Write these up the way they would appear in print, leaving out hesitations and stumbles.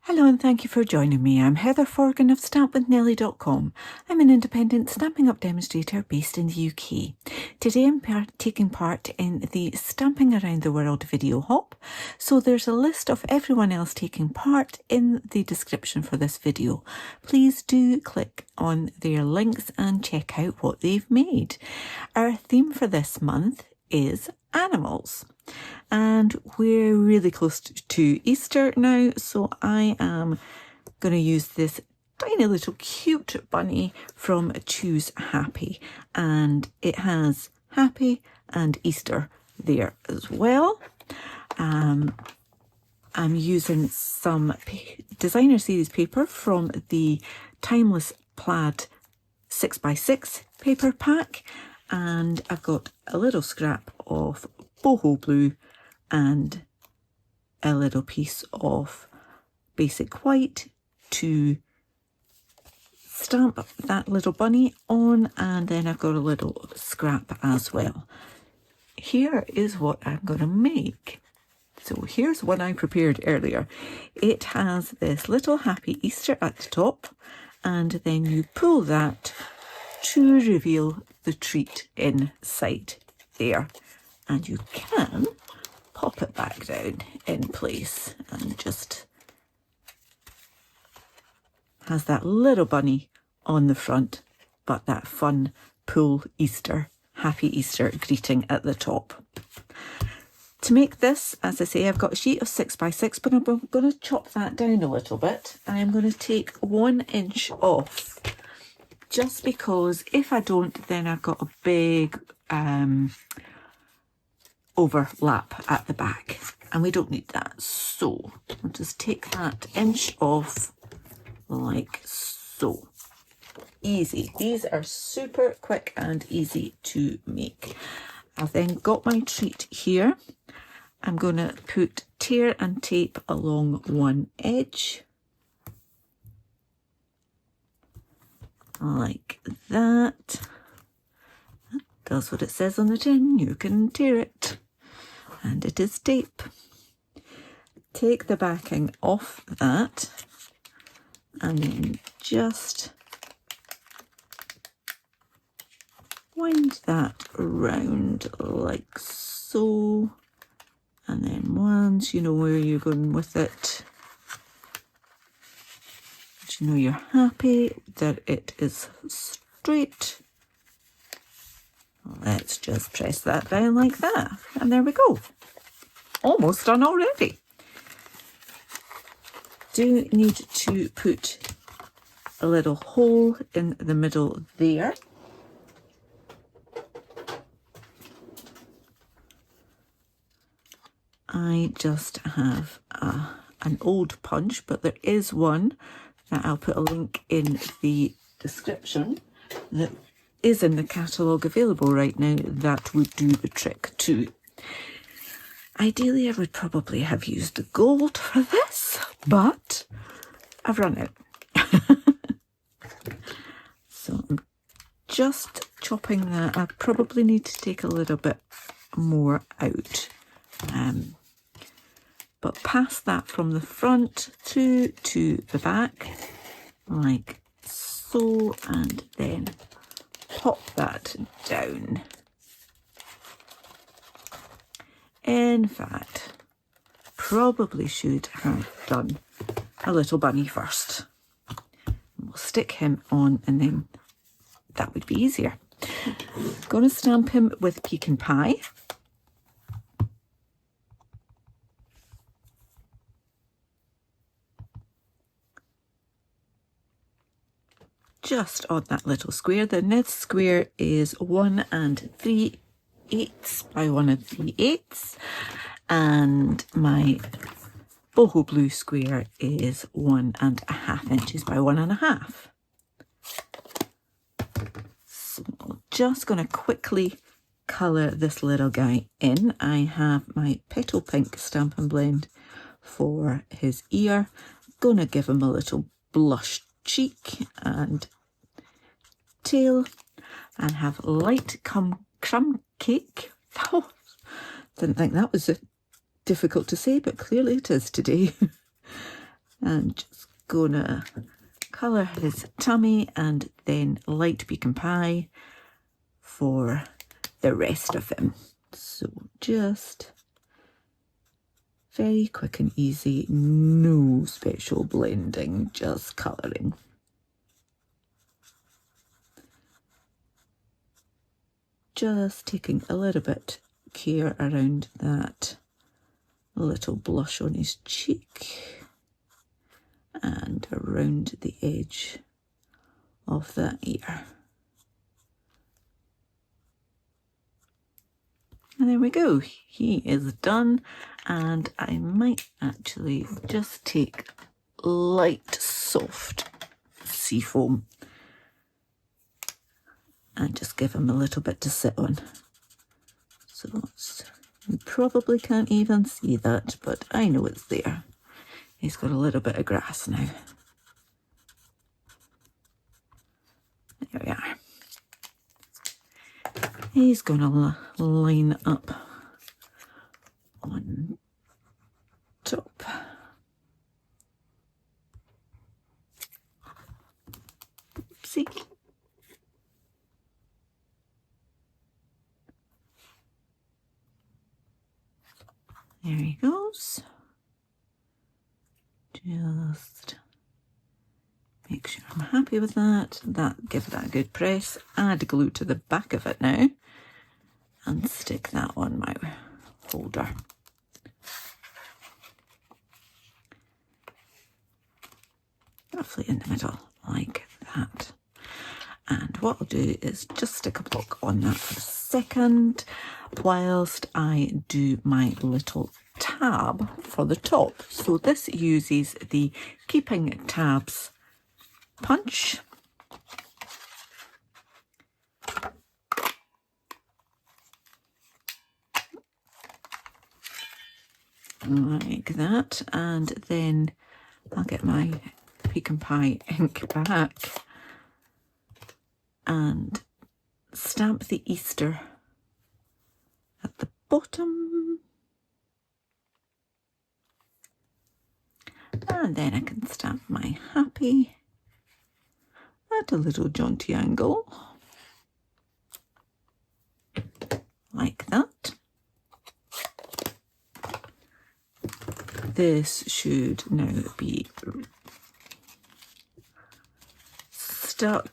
Hello and thank you for joining me. I'm Heather Forgan of stampwithnellie.com. I'm an independent Stampin' Up demonstrator based in the UK. Today I'm taking part in the Stamping Around the World video hop, so there's a list of everyone else taking part in the description for this video. Please do click on their links and check out what they've made. Our theme for this month is animals. And we're really close to Easter now, so I am going to use this tiny little cute bunny from Choose Happy, and it has Happy and Easter there as well. I'm using some designer series paper from the Timeless Plaid 6x6 paper pack, and I've got a little scrap of boho blue and a little piece of basic white to stamp that little bunny on, and then I've got a little scrap as well. Here is what I'm going to make. So here's what I prepared earlier. It has this little Happy Easter at the top, and then you pull that to reveal the treat inside there, and you can pop it back down in place, and just has that little bunny on the front, but that fun pull Easter, Happy Easter greeting at the top. To make this, as I say, I've got a sheet of 6x6, but I'm going to chop that down a little bit. I'm going to take 1 inch off, just because if I don't, then I've got a big overlap at the back, and we don't need that. So I'll just take that inch off like so. Easy. These are super quick and easy to make. I've then got my treat here. I'm going to put tear and tape along one edge like that. That does what it says on the tin. You can tear it, and it is tape. Take the backing off that, and then just wind that around like so, and then once you know where you're going with it, you know you're happy that it is straight, let's just press that down like that, and there we go. Almost done already. Do need to put a little hole in the middle there. I just have an old punch, but there is one that I'll put a link in the description that is in the catalogue available right now that would do the trick too. Ideally I would probably have used the gold for this, but I've run out. So I'm just chopping that. I probably need to take a little bit more out, but pass that from the front through to the back like so, and then pop that down. In fact, probably should have done a little bunny first. We'll stick him on, and then that would be easier. Going to stamp him with pecan pie. Just on that little square. The next square is 1 3/8 by 1 3/8, and my boho blue square is 1.5 inches by 1.5. So I'm just going to quickly colour this little guy in. I have my petal pink Stampin' Blend for his ear. I'm going to give him a little blush cheek and tail, and have light crumb cake. Oh, didn't think that was difficult to say, but clearly it is today. And just gonna colour his tummy and then light pecan pie for the rest of him. So just very quick and easy, no special blending, just colouring. Just taking a little bit care around that little blush on his cheek and around the edge of that ear. And there we go, he is done. And I might actually just take light, soft seafoam and just give him a little bit to sit on. So you probably can't even see that, but I know it's there. He's got a little bit of grass now. There we are. He's going to line up on top. See? There he goes. Just make sure I'm happy with that. Give that a good press. Add glue to the back of it now and stick that on my holder. Roughly in the middle, like that. And what I'll do is just stick a block on that for a second whilst I do my little tab for the top. So this uses the Keeping Tabs punch. Like that, and then I'll get my pecan pie ink back and stamp the Easter at the bottom, and then I can stamp my happy at a little jaunty angle like that. This should now be stuck.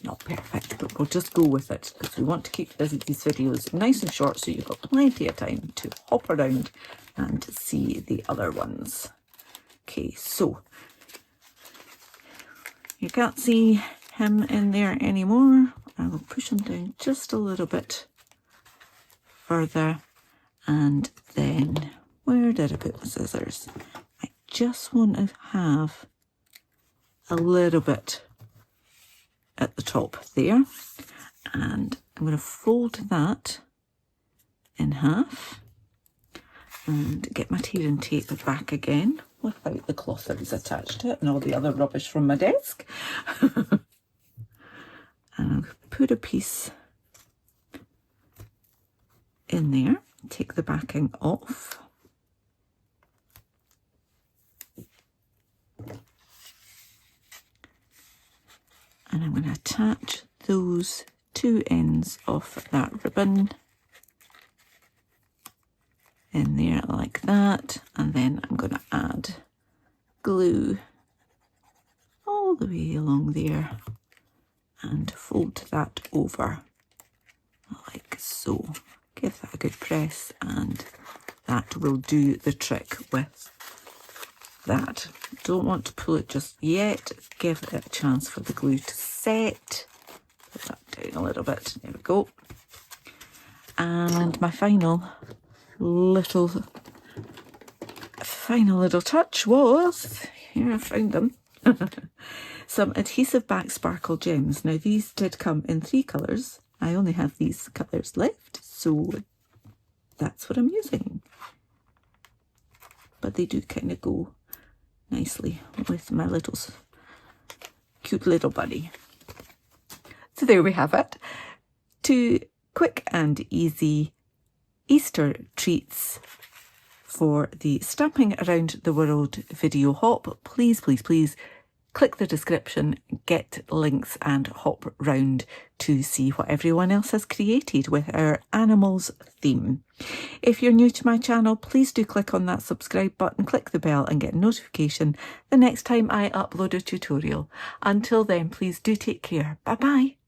Not perfect, but we'll just go with it because we want to keep these videos nice and short so you've got plenty of time to hop around and see the other ones. Okay, so you can't see him in there anymore. I will push him down just a little bit further. And then, where did I put my scissors? I just want to have a little bit at the top there. And I'm going to fold that in half and get my tear and tape back again without the cloth that is attached to it and all the other rubbish from my desk. And I'll put a piece in there, take the backing off. And I'm going to attach those two ends of that ribbon in there like that, and then I'm going to add glue all the way along there and fold that over like so. Give that a good press and that will do the trick with that. Don't want to pull it just yet, give it a chance for the glue to set. Put that down a little bit, there we go. And my final little touch was, here I found them, some adhesive back sparkle gems. Now these did come in 3 colours. I only have these colours left, so that's what I'm using. But they do kind of go nicely with my little cute little buddy. So there we have it. 2 quick and easy Easter treats for the Stamping Around the World video hop, please click the description, get links and hop round to see what everyone else has created with our animals theme. If you're new to my channel, please do click on that subscribe button, click the bell and get a notification the next time I upload a tutorial. Until then, please do take care. Bye bye.